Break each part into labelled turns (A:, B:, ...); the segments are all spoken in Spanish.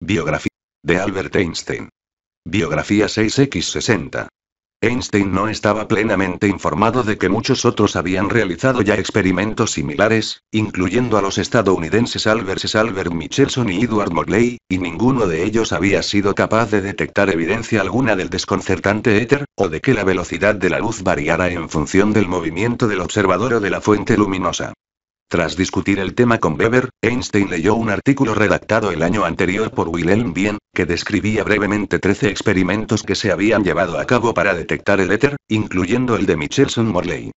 A: Biografía de Albert Einstein. Biografía 6x60. Einstein no estaba plenamente informado de que muchos otros habían realizado ya experimentos similares, incluyendo a los estadounidenses Albert Michelson y Edward Morley, y ninguno de ellos había sido capaz de detectar evidencia alguna del desconcertante éter, o de que la velocidad de la luz variara en función del movimiento del observador o de la fuente luminosa. Tras discutir el tema con Weber, Einstein leyó un artículo redactado el año anterior por Wilhelm Wien, que describía brevemente 13 experimentos que se habían llevado a cabo para detectar el éter, incluyendo el de Michelson-Morley.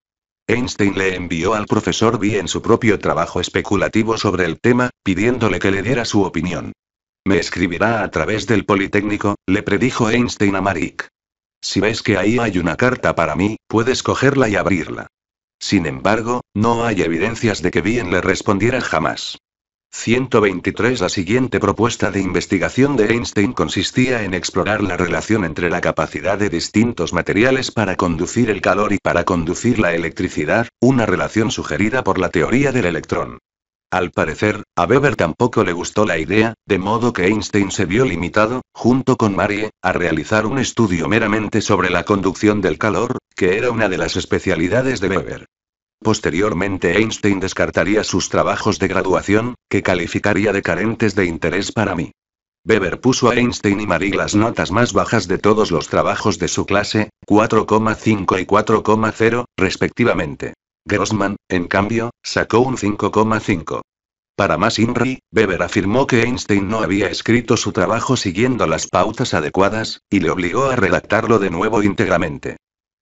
A: Einstein le envió al profesor Wien su propio trabajo especulativo sobre el tema, pidiéndole que le diera su opinión. Me escribirá a través del Politécnico, le predijo Einstein a Marik. Si ves que ahí hay una carta para mí, puedes cogerla y abrirla. Sin embargo, no hay evidencias de que Wien le respondiera jamás. 123. La siguiente propuesta de investigación de Einstein consistía en explorar la relación entre la capacidad de distintos materiales para conducir el calor y para conducir la electricidad, una relación sugerida por la teoría del electrón. Al parecer, a Weber tampoco le gustó la idea, de modo que Einstein se vio limitado, junto con Marie, a realizar un estudio meramente sobre la conducción del calor, que era una de las especialidades de Weber. Posteriormente Einstein descartaría sus trabajos de graduación, que calificaría de carentes de interés para mí. Weber puso a Einstein y Marie las notas más bajas de todos los trabajos de su clase, 4,5 y 4,0, respectivamente. Grossman, en cambio, sacó un 5,5. Para más INRI, Weber afirmó que Einstein no había escrito su trabajo siguiendo las pautas adecuadas, y le obligó a redactarlo de nuevo íntegramente.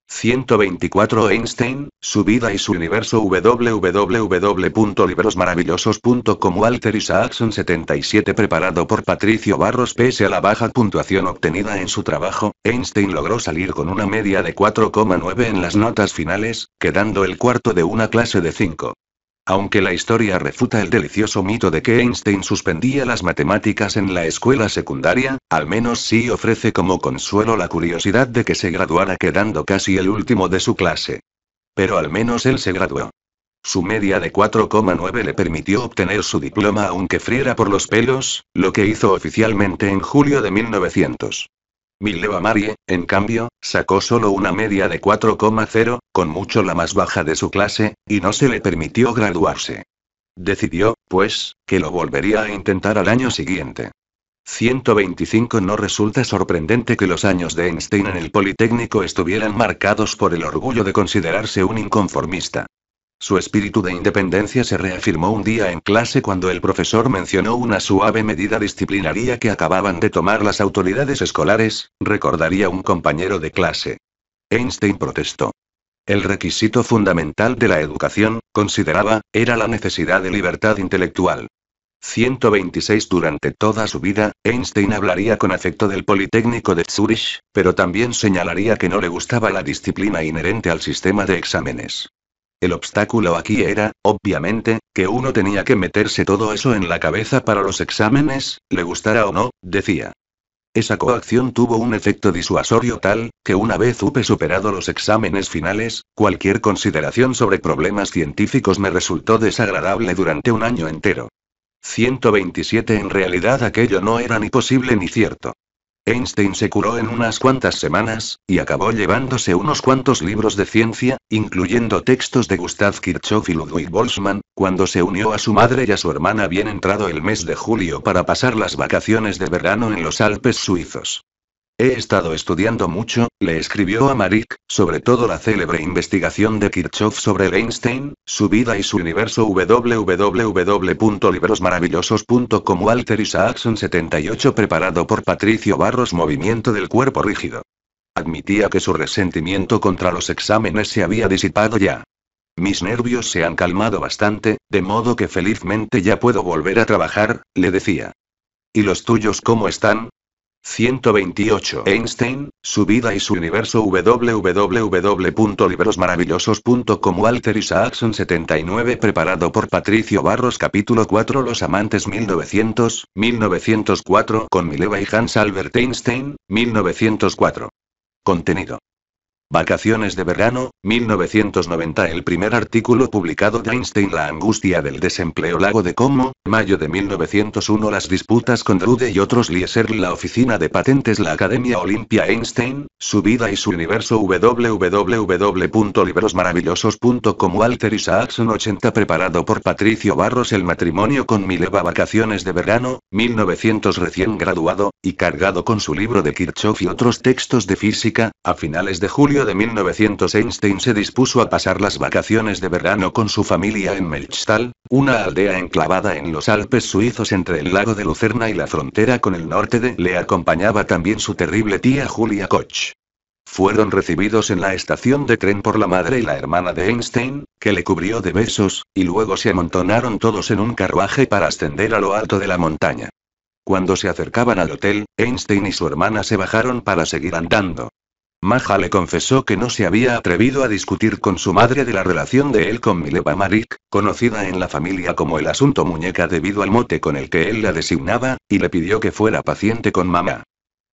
A: 124. Einstein, su vida y su universo. www.librosmaravillosos.com. Walter Isaacson 77. Preparado por Patricio Barros. Pese a la baja puntuación obtenida en su trabajo, Einstein logró salir con una media de 4,9 en las notas finales, quedando el cuarto de una clase de 5. Aunque la historia refuta el delicioso mito de que Einstein suspendía las matemáticas en la escuela secundaria, al menos sí ofrece como consuelo la curiosidad de que se graduara quedando casi el último de su clase. Pero al menos él se graduó. Su media de 4,9 le permitió obtener su diploma aunque friera por los pelos, lo que hizo oficialmente en julio de 1900. Mileva Marie, en cambio, sacó solo una media de 4,0, con mucho la más baja de su clase, y no se le permitió graduarse. Decidió, pues, que lo volvería a intentar al año siguiente. 125. No resulta sorprendente que los años de Einstein en el Politécnico estuvieran marcados por el orgullo de considerarse un inconformista. Su espíritu de independencia se reafirmó un día en clase cuando el profesor mencionó una suave medida disciplinaria que acababan de tomar las autoridades escolares, recordaría un compañero de clase. Einstein protestó. El requisito fundamental de la educación, consideraba, era la necesidad de libertad intelectual. 126. Durante toda su vida, Einstein hablaría con afecto del Politécnico de Zúrich, pero también señalaría que no le gustaba la disciplina inherente al sistema de exámenes. El obstáculo aquí era, obviamente, que uno tenía que meterse todo eso en la cabeza para los exámenes, le gustara o no, decía. Esa coacción tuvo un efecto disuasorio tal, que una vez hube superado los exámenes finales, cualquier consideración sobre problemas científicos me resultó desagradable durante un año entero. 127. En realidad aquello no era ni posible ni cierto. Einstein se curó en unas cuantas semanas, y acabó llevándose unos cuantos libros de ciencia, incluyendo textos de Gustav Kirchhoff y Ludwig Boltzmann, cuando se unió a su madre y a su hermana bien entrado el mes de julio para pasar las vacaciones de verano en los Alpes suizos. He estado estudiando mucho, le escribió a Marik, sobre todo la célebre investigación de Kirchhoff sobre el Einstein, su vida y su universo. www.librosmaravillosos.com. Walter Isaacson 78. Preparado por Patricio Barros. Movimiento del cuerpo rígido. Admitía que su resentimiento contra los exámenes se había disipado ya. Mis nervios se han calmado bastante, de modo que felizmente ya puedo volver a trabajar, le decía. ¿Y los tuyos cómo están? 128. Einstein, su vida y su universo. www.librosmaravillosos.com. Walter Isaacson 79. Preparado por Patricio Barros. Capítulo 4. Los amantes. 1904. Con Mileva y Hans Albert Einstein, 1904. Contenido. Vacaciones de verano, 1990. El primer artículo publicado de Einstein. La angustia del desempleo. Lago de Como, mayo de 1901. Las disputas con Drude y otros. Lieser. La oficina de patentes. La Academia Olimpia. Einstein, su vida y su universo. www.librosmaravillosos.com. Walter Isaacson 80. Preparado por Patricio Barros. El matrimonio con Mileva. Vacaciones de verano, 1900. Recién graduado, y cargado con su libro de Kirchhoff y otros textos de física, a finales de julio de 1900 Einstein se dispuso a pasar las vacaciones de verano con su familia en Melchthal, una aldea enclavada en los Alpes suizos entre el lago de Lucerna y la frontera con el norte de. Le acompañaba también su terrible tía Julia Koch. Fueron recibidos en la estación de tren por la madre y la hermana de Einstein, que le cubrió de besos, y luego se amontonaron todos en un carruaje para ascender a lo alto de la montaña. Cuando se acercaban al hotel, Einstein y su hermana se bajaron para seguir andando. Maja le confesó que no se había atrevido a discutir con su madre de la relación de él con Mileva Marik, conocida en la familia como el asunto muñeca debido al mote con el que él la designaba, y le pidió que fuera paciente con mamá.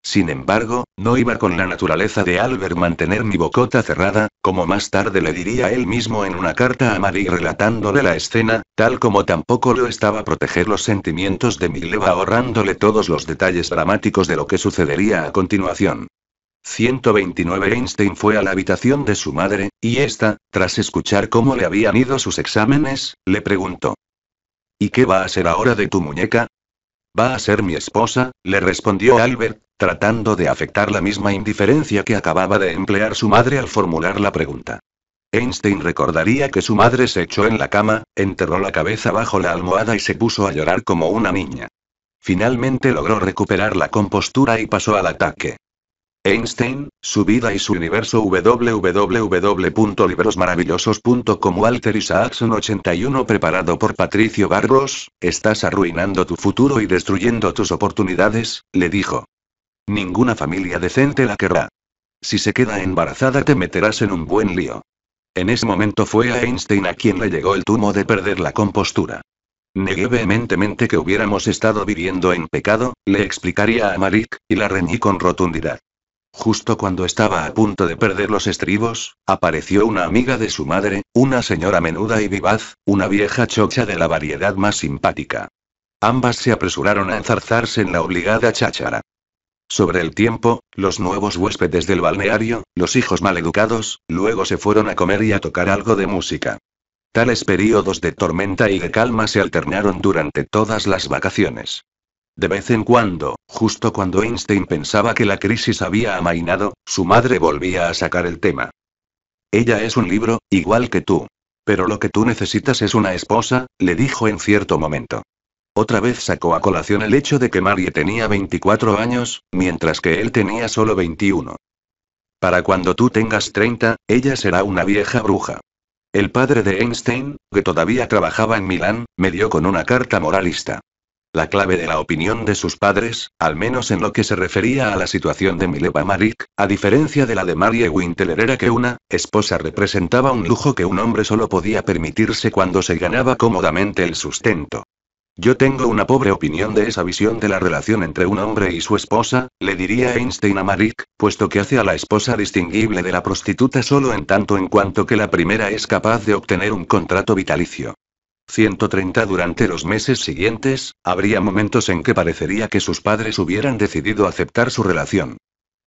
A: Sin embargo, no iba con la naturaleza de Albert mantener mi bocota cerrada, como más tarde le diría él mismo en una carta a Marie relatándole la escena, tal como tampoco lo estaba proteger los sentimientos de Mileva ahorrándole todos los detalles dramáticos de lo que sucedería a continuación. 129. Einstein fue a la habitación de su madre, y ésta, tras escuchar cómo le habían ido sus exámenes, le preguntó: ¿Y qué va a ser ahora de tu muñeca? Va a ser mi esposa, le respondió Albert, tratando de afectar la misma indiferencia que acababa de emplear su madre al formular la pregunta. Einstein recordaría que su madre se echó en la cama, enterró la cabeza bajo la almohada y se puso a llorar como una niña. Finalmente logró recuperar la compostura y pasó al ataque. Einstein, su vida y su universo. www.librosmaravillosos.com. Walter Isaacson 81. Preparado por Patricio Barros. Estás arruinando tu futuro y destruyendo tus oportunidades, le dijo. Ninguna familia decente la querrá. Si se queda embarazada te meterás en un buen lío. En ese momento fue a Einstein a quien le llegó el tumo de perder la compostura. Negué vehementemente que hubiéramos estado viviendo en pecado, le explicaría a Marik, y la reñí con rotundidad. Justo cuando estaba a punto de perder los estribos, apareció una amiga de su madre, una señora menuda y vivaz, una vieja chocha de la variedad más simpática. Ambas se apresuraron a enzarzarse en la obligada cháchara. Sobre el tiempo, los nuevos huéspedes del balneario, los hijos maleducados, luego se fueron a comer y a tocar algo de música. Tales períodos de tormenta y de calma se alternaron durante todas las vacaciones. De vez en cuando, justo cuando Einstein pensaba que la crisis había amainado, su madre volvía a sacar el tema. Ella es un libro, igual que tú. Pero lo que tú necesitas es una esposa, le dijo en cierto momento. Otra vez sacó a colación el hecho de que Marie tenía 24 años, mientras que él tenía solo 21. Para cuando tú tengas 30, ella será una vieja bruja. El padre de Einstein, que todavía trabajaba en Milán, me dio con una carta moralista. La clave de la opinión de sus padres, al menos en lo que se refería a la situación de Mileva Marik, a diferencia de la de Marie Winteler, era que una esposa representaba un lujo que un hombre solo podía permitirse cuando se ganaba cómodamente el sustento. Yo tengo una pobre opinión de esa visión de la relación entre un hombre y su esposa, le diría Einstein a Marik, puesto que hace a la esposa distinguible de la prostituta solo en tanto en cuanto que la primera es capaz de obtener un contrato vitalicio. 130. Durante los meses siguientes, habría momentos en que parecería que sus padres hubieran decidido aceptar su relación.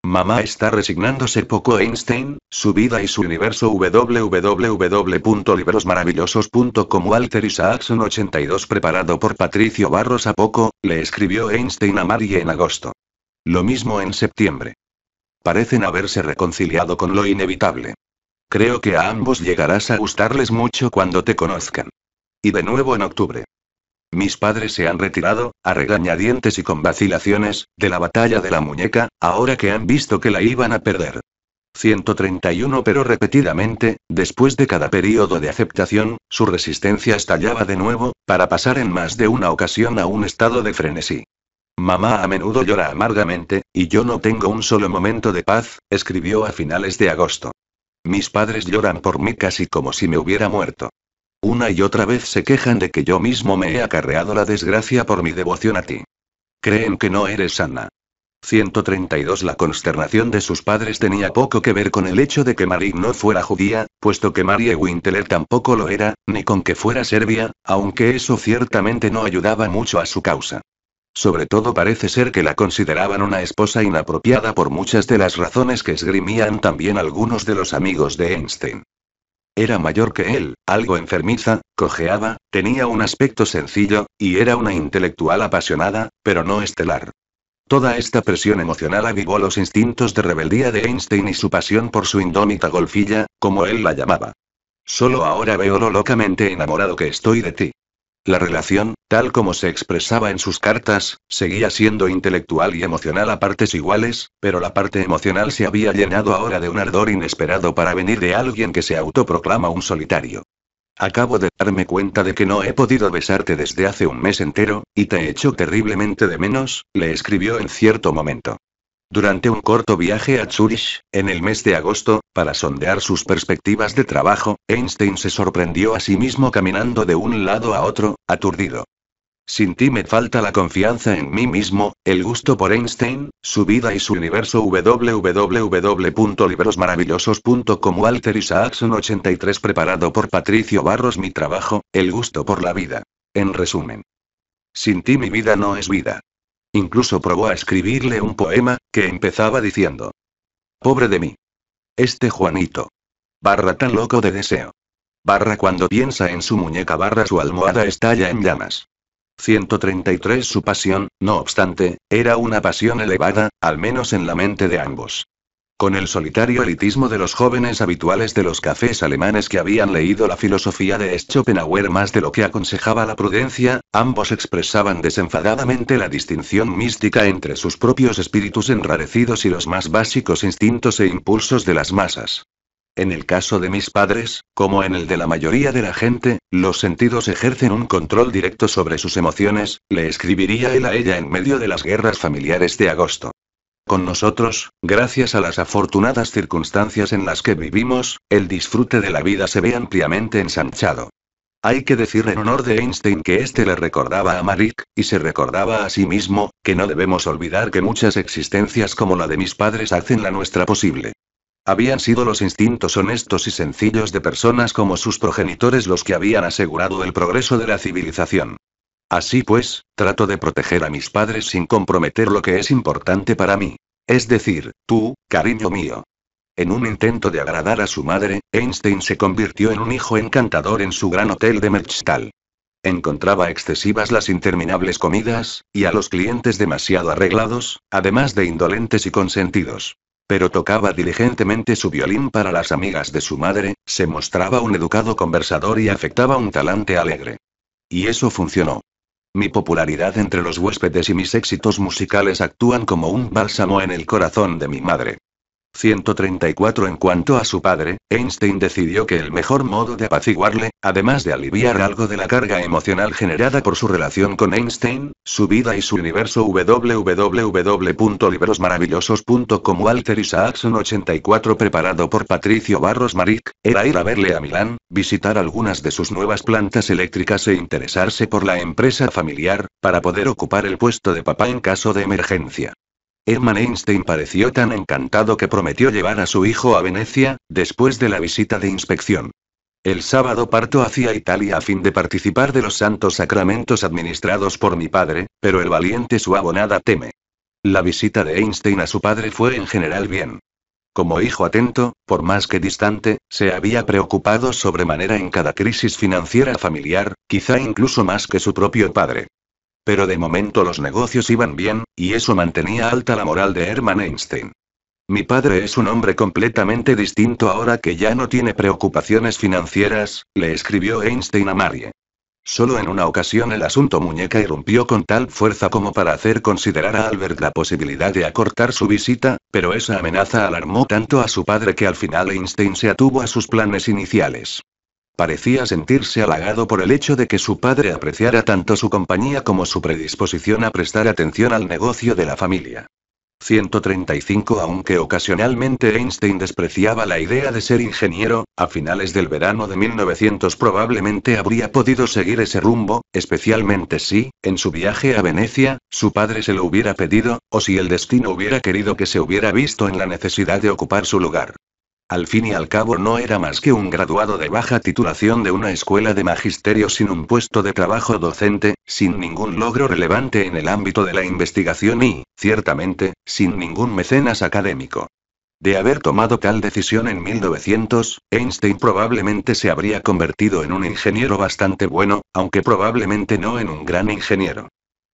A: Mamá está resignándose poco. Einstein, su vida y su universo. www.librosmaravillosos.com. Walter Isaacson 82. Preparado por Patricio Barros. A poco, le escribió Einstein a Marie en agosto. Lo mismo en septiembre. Parecen haberse reconciliado con lo inevitable. Creo que a ambos llegarás a gustarles mucho cuando te conozcan. Y de nuevo en octubre. Mis padres se han retirado, a regañadientes y con vacilaciones, de la batalla de la muñeca, ahora que han visto que la iban a perder. 131. Pero repetidamente, después de cada período de aceptación, su resistencia estallaba de nuevo, para pasar en más de una ocasión a un estado de frenesí. Mamá a menudo llora amargamente, y yo no tengo un solo momento de paz, escribió a finales de agosto. Mis padres lloran por mí casi como si me hubiera muerto. Una y otra vez se quejan de que yo mismo me he acarreado la desgracia por mi devoción a ti. Creen que no eres sana. 132. La consternación de sus padres tenía poco que ver con el hecho de que Marie no fuera judía, puesto que Marie Winteler tampoco lo era, ni con que fuera serbia, aunque eso ciertamente no ayudaba mucho a su causa. Sobre todo parece ser que la consideraban una esposa inapropiada por muchas de las razones que esgrimían también algunos de los amigos de Einstein. Era mayor que él, algo enfermiza, cojeaba, tenía un aspecto sencillo, y era una intelectual apasionada, pero no estelar. Toda esta presión emocional avivó los instintos de rebeldía de Einstein y su pasión por su indómita golfilla, como él la llamaba. Solo ahora veo lo locamente enamorado que estoy de ti. La relación, tal como se expresaba en sus cartas, seguía siendo intelectual y emocional a partes iguales, pero la parte emocional se había llenado ahora de un ardor inesperado para venir de alguien que se autoproclama un solitario. Acabo de darme cuenta de que no he podido besarte desde hace un mes entero, y te echo terriblemente de menos, le escribió en cierto momento. Durante un corto viaje a Zúrich, en el mes de agosto, para sondear sus perspectivas de trabajo, Einstein se sorprendió a sí mismo caminando de un lado a otro, aturdido. Sin ti me falta la confianza en mí mismo, el gusto por Einstein, su vida y su universo. www.librosmaravillosos.com. Walter Isaacson 83. Preparado por Patricio Barros. Mi trabajo, el gusto por la vida. En resumen. Sin ti mi vida no es vida. Incluso probó a escribirle un poema, que empezaba diciendo: pobre de mí. Este Juanito. Tan loco de deseo. Cuando piensa en su muñeca. Su almohada estalla en llamas. 133. Su pasión, no obstante, era una pasión elevada, al menos en la mente de ambos. Con el solitario elitismo de los jóvenes habituales de los cafés alemanes que habían leído la filosofía de Schopenhauer más de lo que aconsejaba la prudencia, ambos expresaban desenfadadamente la distinción mística entre sus propios espíritus enrarecidos y los más básicos instintos e impulsos de las masas. En el caso de mis padres, como en el de la mayoría de la gente, los sentidos ejercen un control directo sobre sus emociones, le escribiría él a ella en medio de las guerras familiares de agosto. Con nosotros, gracias a las afortunadas circunstancias en las que vivimos, el disfrute de la vida se ve ampliamente ensanchado. Hay que decir en honor de Einstein que éste le recordaba a Marik, y se recordaba a sí mismo, que no debemos olvidar que muchas existencias como la de mis padres hacen la nuestra posible. Habían sido los instintos honestos y sencillos de personas como sus progenitores los que habían asegurado el progreso de la civilización. Así pues, trato de proteger a mis padres sin comprometer lo que es importante para mí. Es decir, tú, cariño mío. En un intento de agradar a su madre, Einstein se convirtió en un hijo encantador en su gran hotel de Merchtal. Encontraba excesivas las interminables comidas, y a los clientes demasiado arreglados, además de indolentes y consentidos. Pero tocaba diligentemente su violín para las amigas de su madre, se mostraba un educado conversador y afectaba un talante alegre. Y eso funcionó. Mi popularidad entre los huéspedes y mis éxitos musicales actúan como un bálsamo en el corazón de mi madre. 134. En cuanto a su padre, Einstein decidió que el mejor modo de apaciguarle, además de aliviar algo de la carga emocional generada por su relación con Einstein, su vida y su universo. www.librosmaravillosos.com. Walter Isaacson 84. Preparado por Patricio Barros. Marik, era ir a verle a Milán, visitar algunas de sus nuevas plantas eléctricas e interesarse por la empresa familiar, para poder ocupar el puesto de papá en caso de emergencia. Hermann Einstein pareció tan encantado que prometió llevar a su hijo a Venecia, después de la visita de inspección. El sábado parto hacia Italia a fin de participar de los santos sacramentos administrados por mi padre, pero el valiente Suavo nada teme. La visita de Einstein a su padre fue en general bien. Como hijo atento, por más que distante, se había preocupado sobremanera en cada crisis financiera familiar, quizá incluso más que su propio padre. Pero de momento los negocios iban bien, y eso mantenía alta la moral de Hermann Einstein. Mi padre es un hombre completamente distinto ahora que ya no tiene preocupaciones financieras, le escribió Einstein a Marie. Solo en una ocasión el asunto muñeca irrumpió con tal fuerza como para hacer considerar a Albert la posibilidad de acortar su visita, pero esa amenaza alarmó tanto a su padre que al final Einstein se atuvo a sus planes iniciales. Parecía sentirse halagado por el hecho de que su padre apreciara tanto su compañía como su predisposición a prestar atención al negocio de la familia. 135. Aunque ocasionalmente Einstein despreciaba la idea de ser ingeniero, a finales del verano de 1900 probablemente habría podido seguir ese rumbo, especialmente si, en su viaje a Venecia, su padre se lo hubiera pedido, o si el destino hubiera querido que se hubiera visto en la necesidad de ocupar su lugar. Al fin y al cabo no era más que un graduado de baja titulación de una escuela de magisterio sin un puesto de trabajo docente, sin ningún logro relevante en el ámbito de la investigación y, ciertamente, sin ningún mecenas académico. De haber tomado tal decisión en 1900, Einstein probablemente se habría convertido en un ingeniero bastante bueno, aunque probablemente no en un gran ingeniero.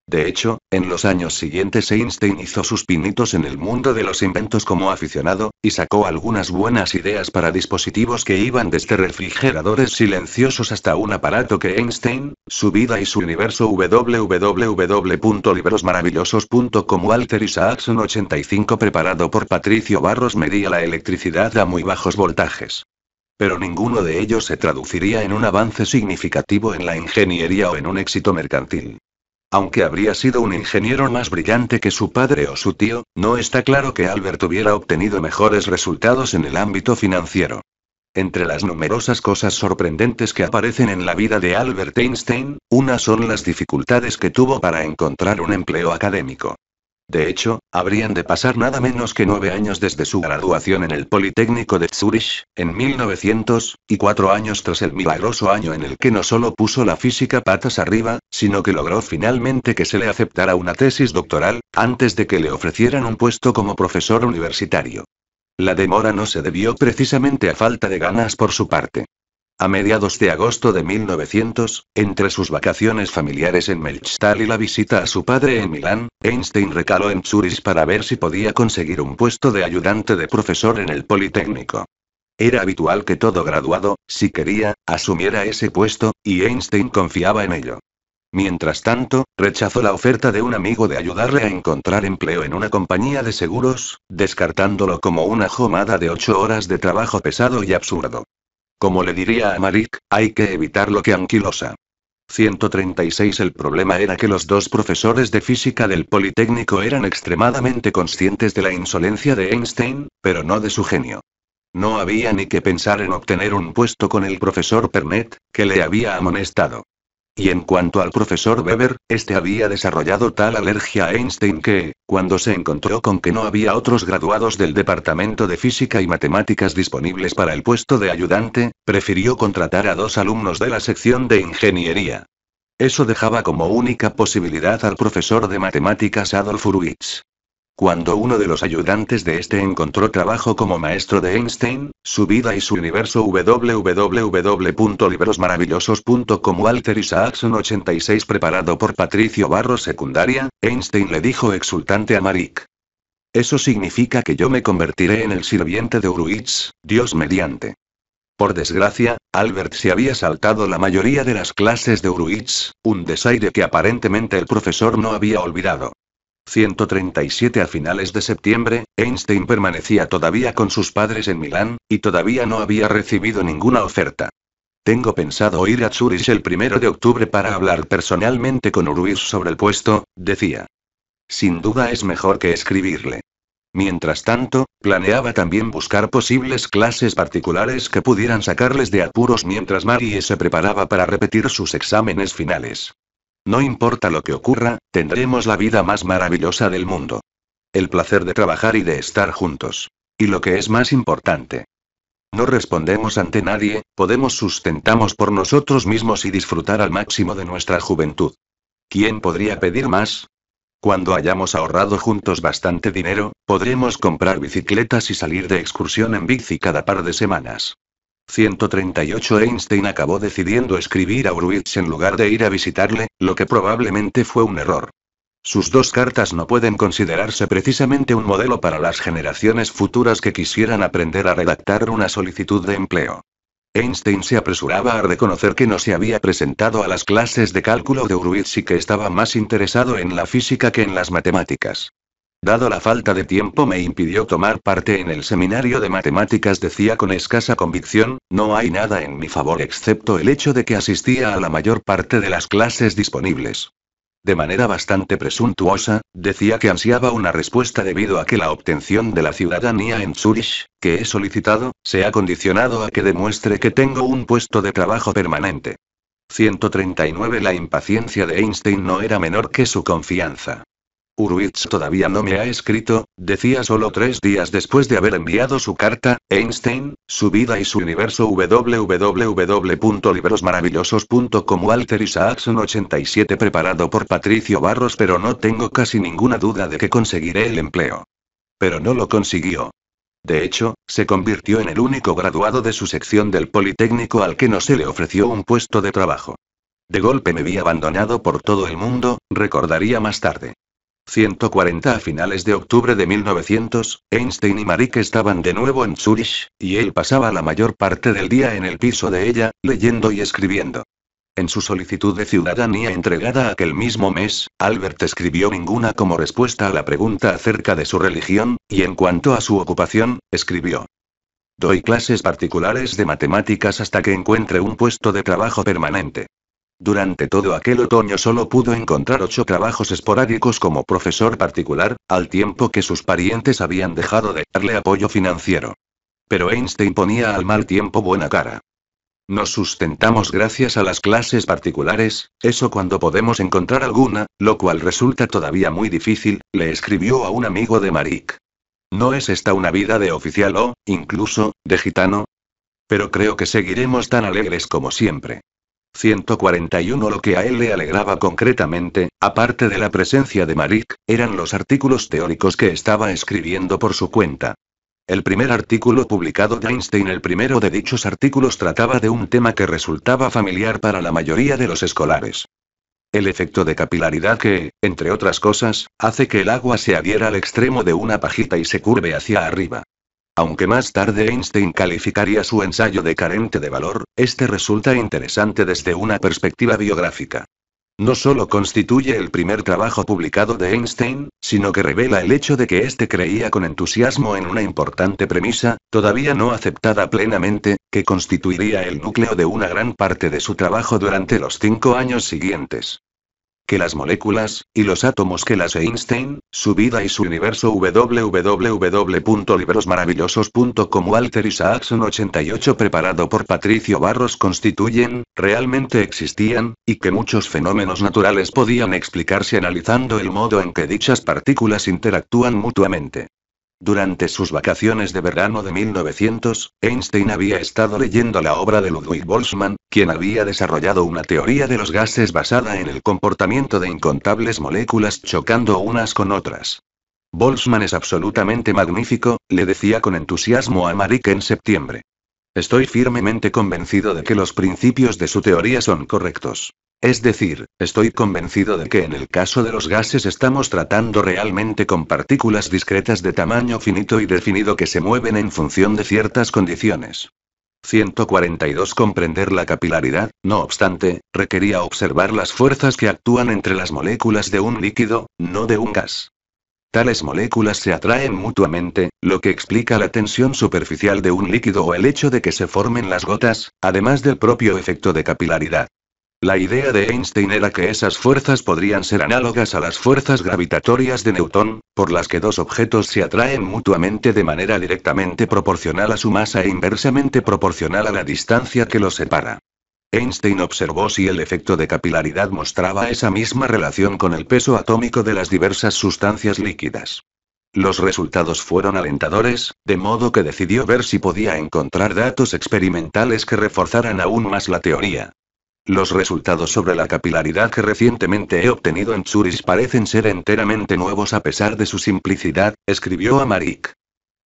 A: De hecho, en los años siguientes Einstein hizo sus pinitos en el mundo de los inventos como aficionado, y sacó algunas buenas ideas para dispositivos que iban desde refrigeradores silenciosos hasta un aparato que Einstein, su vida y su universo. www.librosmaravillosos.com. Walter Isaacson 85. Preparado por Patricio Barros. Medía la electricidad a muy bajos voltajes. Pero ninguno de ellos se traduciría en un avance significativo en la ingeniería o en un éxito mercantil. Aunque habría sido un ingeniero más brillante que su padre o su tío, no está claro que Albert hubiera obtenido mejores resultados en el ámbito financiero. Entre las numerosas cosas sorprendentes que aparecen en la vida de Albert Einstein, una son las dificultades que tuvo para encontrar un empleo académico. De hecho, habrían de pasar nada menos que 9 años desde su graduación en el Politécnico de Zúrich, en 1900, y 4 años tras el milagroso año en el que no solo puso la física patas arriba, sino que logró finalmente que se le aceptara una tesis doctoral, antes de que le ofrecieran un puesto como profesor universitario. La demora no se debió precisamente a falta de ganas por su parte. A mediados de agosto de 1900, entre sus vacaciones familiares en Melchthal y la visita a su padre en Milán, Einstein recaló en Zúrich para ver si podía conseguir un puesto de ayudante de profesor en el Politécnico. Era habitual que todo graduado, si quería, asumiera ese puesto, y Einstein confiaba en ello. Mientras tanto, rechazó la oferta de un amigo de ayudarle a encontrar empleo en una compañía de seguros, descartándolo como una jomada de 8 horas de trabajo pesado y absurdo. Como le diría a Marik, hay que evitar lo que anquilosa. 136. El problema era que los dos profesores de física del Politécnico eran extremadamente conscientes de la insolencia de Einstein, pero no de su genio. No había ni que pensar en obtener un puesto con el profesor Pernet, que le había amonestado. Y en cuanto al profesor Weber, este había desarrollado tal alergia a Einstein que, cuando se encontró con que no había otros graduados del departamento de física y matemáticas disponibles para el puesto de ayudante, prefirió contratar a 2 alumnos de la sección de ingeniería. Eso dejaba como única posibilidad al profesor de matemáticas Adolf Hurwitz. Cuando uno de los ayudantes de este encontró trabajo como maestro de Einstein, su vida y su universo. www.librosmaravillosos.com. Walter Isaacson 86. Preparado por Patricio Barros. Secundaria, Einstein le dijo exultante a Marik. Eso significa que yo me convertiré en el sirviente de Hurwitz, Dios mediante. Por desgracia, Albert se había saltado la mayoría de las clases de Hurwitz, un desaire que aparentemente el profesor no había olvidado. 137. A finales de septiembre, Einstein permanecía todavía con sus padres en Milán, y todavía no había recibido ninguna oferta. Tengo pensado ir a Zúrich el 1 de octubre para hablar personalmente con Hurwitz sobre el puesto, decía. Sin duda es mejor que escribirle. Mientras tanto, planeaba también buscar posibles clases particulares que pudieran sacarles de apuros mientras Marie se preparaba para repetir sus exámenes finales. No importa lo que ocurra, tendremos la vida más maravillosa del mundo. El placer de trabajar y de estar juntos. Y lo que es más importante. No respondemos ante nadie, podemos sustentarnos por nosotros mismos y disfrutar al máximo de nuestra juventud. ¿Quién podría pedir más? Cuando hayamos ahorrado juntos bastante dinero, podremos comprar bicicletas y salir de excursión en bici cada par de semanas. 138. Einstein acabó decidiendo escribir a Hurwitz en lugar de ir a visitarle, lo que probablemente fue un error. Sus 2 cartas no pueden considerarse precisamente un modelo para las generaciones futuras que quisieran aprender a redactar una solicitud de empleo. Einstein se apresuraba a reconocer que no se había presentado a las clases de cálculo de Hurwitz y que estaba más interesado en la física que en las matemáticas. Dado la falta de tiempo me impidió tomar parte en el seminario de matemáticas, decía con escasa convicción, no hay nada en mi favor excepto el hecho de que asistía a la mayor parte de las clases disponibles. De manera bastante presuntuosa, decía que ansiaba una respuesta debido a que la obtención de la ciudadanía en Zúrich, que he solicitado, se ha condicionado a que demuestre que tengo un puesto de trabajo permanente. 139. La impaciencia de Einstein no era menor que su confianza. Hurwitz todavía no me ha escrito, decía solo 3 días después de haber enviado su carta. Einstein, su vida y su universo. www.librosmaravillosos.com. Walter Isaacson 87. Preparado por Patricio Barros, pero no tengo casi ninguna duda de que conseguiré el empleo. Pero no lo consiguió. De hecho, se convirtió en el único graduado de su sección del Politécnico al que no se le ofreció un puesto de trabajo. De golpe me vi abandonado por todo el mundo, recordaría más tarde. 140. A finales de octubre de 1900, Einstein y Marie estaban de nuevo en Zúrich, y él pasaba la mayor parte del día en el piso de ella, leyendo y escribiendo. En su solicitud de ciudadanía entregada aquel mismo mes, Albert escribió ninguna como respuesta a la pregunta acerca de su religión, y en cuanto a su ocupación, escribió: doy clases particulares de matemáticas hasta que encuentre un puesto de trabajo permanente. Durante todo aquel otoño solo pudo encontrar 8 trabajos esporádicos como profesor particular, al tiempo que sus parientes habían dejado de darle apoyo financiero. Pero Einstein ponía al mal tiempo buena cara. Nos sustentamos gracias a las clases particulares, eso cuando podemos encontrar alguna, lo cual resulta todavía muy difícil, le escribió a un amigo de Marie. ¿No es esta una vida de oficial o, incluso, de gitano? Pero creo que seguiremos tan alegres como siempre. 141. Lo que a él le alegraba concretamente, aparte de la presencia de Marie, eran los artículos teóricos que estaba escribiendo por su cuenta. El primer artículo publicado de Einstein, el primero de dichos artículos, trataba de un tema que resultaba familiar para la mayoría de los escolares. El efecto de capilaridad que, entre otras cosas, hace que el agua se adhiera al extremo de una pajita y se curve hacia arriba. Aunque más tarde Einstein calificaría su ensayo de carente de valor, este resulta interesante desde una perspectiva biográfica. No solo constituye el primer trabajo publicado de Einstein, sino que revela el hecho de que éste creía con entusiasmo en una importante premisa, todavía no aceptada plenamente, que constituiría el núcleo de una gran parte de su trabajo durante los 5 años siguientes. Que las moléculas, y los átomos que las Einstein, su vida y su universo. www.librosmaravillosos.com. Walter Isaacson 88. Preparado por Patricio Barros. Constituyen, realmente existían, y que muchos fenómenos naturales podían explicarse analizando el modo en que dichas partículas interactúan mutuamente. Durante sus vacaciones de verano de 1900, Einstein había estado leyendo la obra de Ludwig Boltzmann, quien había desarrollado una teoría de los gases basada en el comportamiento de incontables moléculas chocando unas con otras. Boltzmann es absolutamente magnífico, le decía con entusiasmo a Marie en septiembre. Estoy firmemente convencido de que los principios de su teoría son correctos. Es decir, estoy convencido de que en el caso de los gases estamos tratando realmente con partículas discretas de tamaño finito y definido que se mueven en función de ciertas condiciones. 142. Comprender la capilaridad, no obstante, requería observar las fuerzas que actúan entre las moléculas de un líquido, no de un gas. Tales moléculas se atraen mutuamente, lo que explica la tensión superficial de un líquido o el hecho de que se formen las gotas, además del propio efecto de capilaridad. La idea de Einstein era que esas fuerzas podrían ser análogas a las fuerzas gravitatorias de Newton, por las que dos objetos se atraen mutuamente de manera directamente proporcional a su masa e inversamente proporcional a la distancia que los separa. Einstein observó si el efecto de capilaridad mostraba esa misma relación con el peso atómico de las diversas sustancias líquidas. Los resultados fueron alentadores, de modo que decidió ver si podía encontrar datos experimentales que reforzaran aún más la teoría. Los resultados sobre la capilaridad que recientemente he obtenido en Zúrich parecen ser enteramente nuevos a pesar de su simplicidad, escribió a Marie.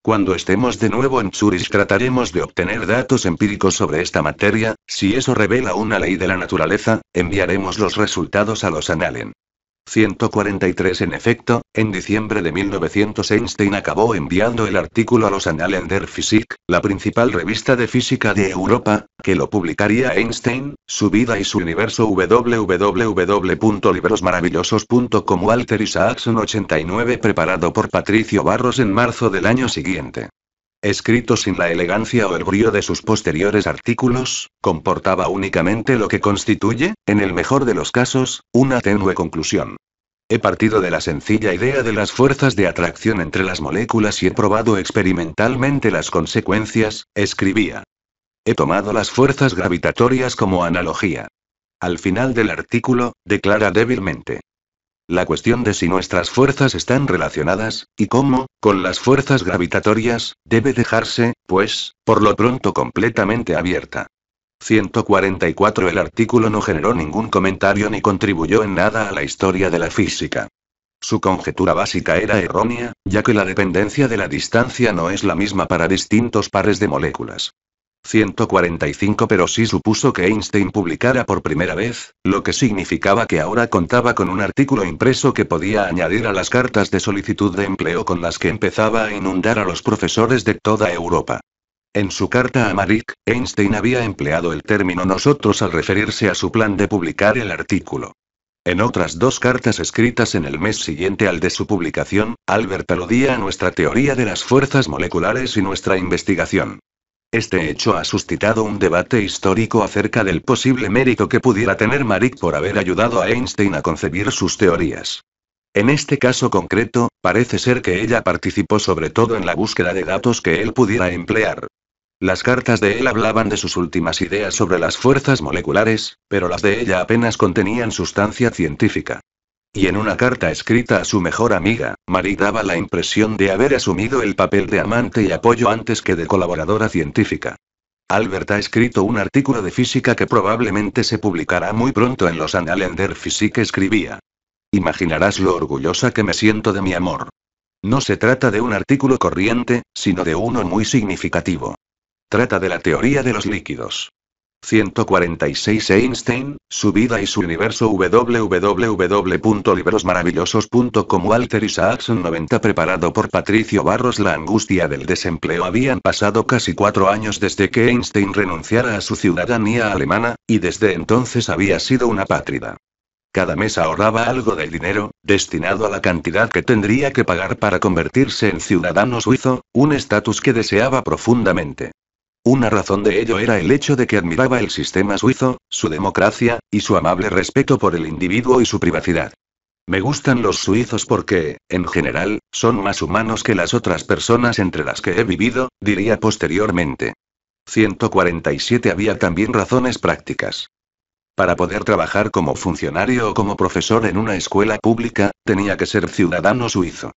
A: Cuando estemos de nuevo en Zúrich trataremos de obtener datos empíricos sobre esta materia, si eso revela una ley de la naturaleza, enviaremos los resultados a los Annalen. 143. En efecto, en diciembre de 1900 Einstein acabó enviando el artículo a los Annalen der Physik, la principal revista de física de Europa, que lo publicaría Einstein, su vida y su universo. www.librosmaravillosos.com. Walter Isaacson 89. Preparado por Patricio Barros en marzo del año siguiente. escrito sin la elegancia o el brío de sus posteriores artículos, comportaba únicamente lo que constituye, en el mejor de los casos, una tenue conclusión. He partido de la sencilla idea de las fuerzas de atracción entre las moléculas y he probado experimentalmente las consecuencias, escribía. He tomado las fuerzas gravitatorias como analogía. Al final del artículo, declara débilmente. La cuestión de si nuestras fuerzas están relacionadas, y cómo, con las fuerzas gravitatorias, debe dejarse, pues, por lo pronto completamente abierta. 144. El artículo no generó ningún comentario ni contribuyó en nada a la historia de la física. Su conjetura básica era errónea, ya que la dependencia de la distancia no es la misma para distintos pares de moléculas. 145. Pero sí supuso que Einstein publicara por primera vez, lo que significaba que ahora contaba con un artículo impreso que podía añadir a las cartas de solicitud de empleo con las que empezaba a inundar a los profesores de toda Europa. En su carta a Marie, Einstein había empleado el término nosotros al referirse a su plan de publicar el artículo. En otras dos cartas escritas en el mes siguiente al de su publicación, Albert aludía a nuestra teoría de las fuerzas moleculares y nuestra investigación. Este hecho ha suscitado un debate histórico acerca del posible mérito que pudiera tener Marie por haber ayudado a Einstein a concebir sus teorías. En este caso concreto, parece ser que ella participó sobre todo en la búsqueda de datos que él pudiera emplear. Las cartas de él hablaban de sus últimas ideas sobre las fuerzas moleculares, pero las de ella apenas contenían sustancia científica. Y en una carta escrita a su mejor amiga, Marie daba la impresión de haber asumido el papel de amante y apoyo antes que de colaboradora científica. Albert ha escrito un artículo de física que probablemente se publicará muy pronto en los Annalen der Physik, escribía. Imaginarás lo orgullosa que me siento de mi amor. No se trata de un artículo corriente, sino de uno muy significativo. Trata de la teoría de los líquidos. 146. Einstein, su vida y su universo. www.librosmaravillosos.com. Walter Isaacson 90. Preparado por Patricio Barros. La angustia del desempleo. Habían pasado casi 4 años desde que Einstein renunciara a su ciudadanía alemana, y desde entonces había sido una apátrida. Cada mes ahorraba algo del dinero, destinado a la cantidad que tendría que pagar para convertirse en ciudadano suizo, un estatus que deseaba profundamente. Una razón de ello era el hecho de que admiraba el sistema suizo, su democracia, y su amable respeto por el individuo y su privacidad. Me gustan los suizos porque, en general, son más humanos que las otras personas entre las que he vivido, diría posteriormente. 147. Había también razones prácticas. Para poder trabajar como funcionario o como profesor en una escuela pública, tenía que ser ciudadano suizo.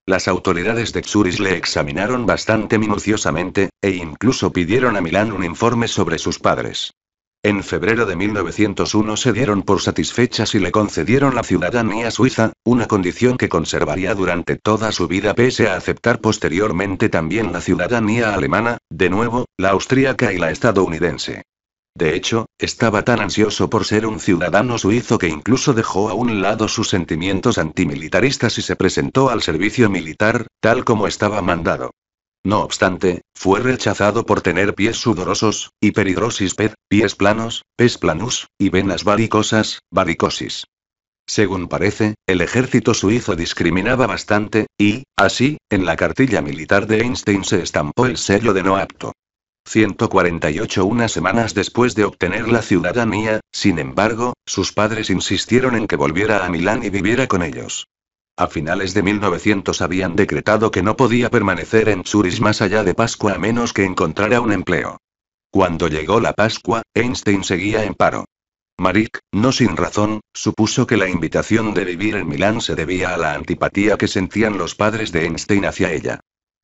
A: Las autoridades de Zurich le examinaron bastante minuciosamente, e incluso pidieron a Milán un informe sobre sus padres. En febrero de 1901 se dieron por satisfechas y le concedieron la ciudadanía suiza, una condición que conservaría durante toda su vida pese a aceptar posteriormente también la ciudadanía alemana, de nuevo, la austríaca y la estadounidense. De hecho, estaba tan ansioso por ser un ciudadano suizo que incluso dejó a un lado sus sentimientos antimilitaristas y se presentó al servicio militar, tal como estaba mandado. No obstante, fue rechazado por tener pies sudorosos, hiperhidrosis pez, pies planos, pes planus, y venas varicosas, varicosis. Según parece, el ejército suizo discriminaba bastante, y, así, en la cartilla militar de Einstein se estampó el sello de no apto. 148. Unas semanas después de obtener la ciudadanía, sin embargo, sus padres insistieron en que volviera a Milán y viviera con ellos. A finales de 1900 habían decretado que no podía permanecer en Zurich más allá de Pascua a menos que encontrara un empleo. Cuando llegó la Pascua, Einstein seguía en paro. Marie, no sin razón, supuso que la invitación de vivir en Milán se debía a la antipatía que sentían los padres de Einstein hacia ella.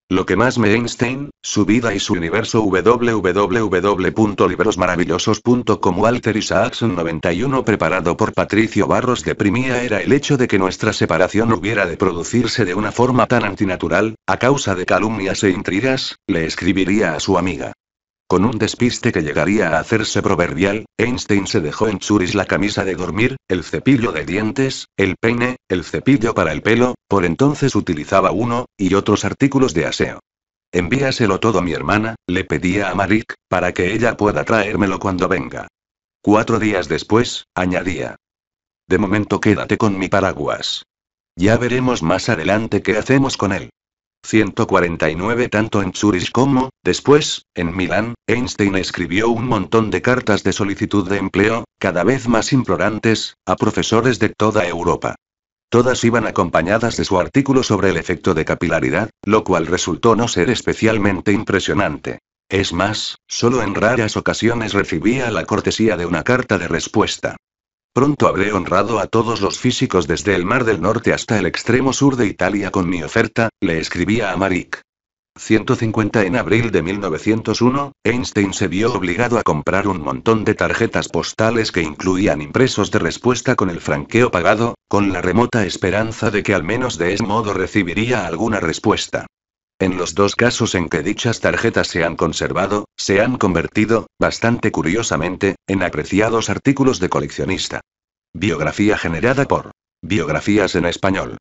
A: Lo que más me Einstein, su vida y su universo. www.librosmaravillosos.com. Walter Isaacson 91. Preparado por Patricio Barros. Deprimía era el hecho de que nuestra separación hubiera de producirse de una forma tan antinatural, a causa de calumnias e intrigas, le escribiría a su amiga. Con un despiste que llegaría a hacerse proverbial, Einstein se dejó en Zurich la camisa de dormir, el cepillo de dientes, el peine, el cepillo para el pelo, por entonces utilizaba uno, y otros artículos de aseo. Envíaselo todo a mi hermana, le pedía a Marie, para que ella pueda traérmelo cuando venga. 4 días después, añadía. De momento quédate con mi paraguas. Ya veremos más adelante qué hacemos con él. 149. Tanto en Zurich como, después, en Milán, Einstein escribió un montón de cartas de solicitud de empleo, cada vez más implorantes, a profesores de toda Europa. Todas iban acompañadas de su artículo sobre el efecto de capilaridad, lo cual resultó no ser especialmente impresionante. Es más, solo en raras ocasiones recibía la cortesía de una carta de respuesta. Pronto habré honrado a todos los físicos desde el Mar del Norte hasta el extremo sur de Italia con mi oferta, le escribía a Marik. 150. En abril de 1901, Einstein se vio obligado a comprar un montón de tarjetas postales que incluían impresos de respuesta con el franqueo pagado, con la remota esperanza de que al menos de ese modo recibiría alguna respuesta. En los dos casos en que dichas tarjetas se han conservado, se han convertido, bastante curiosamente, en apreciados artículos de coleccionista. Biografía generada por Biografías en español.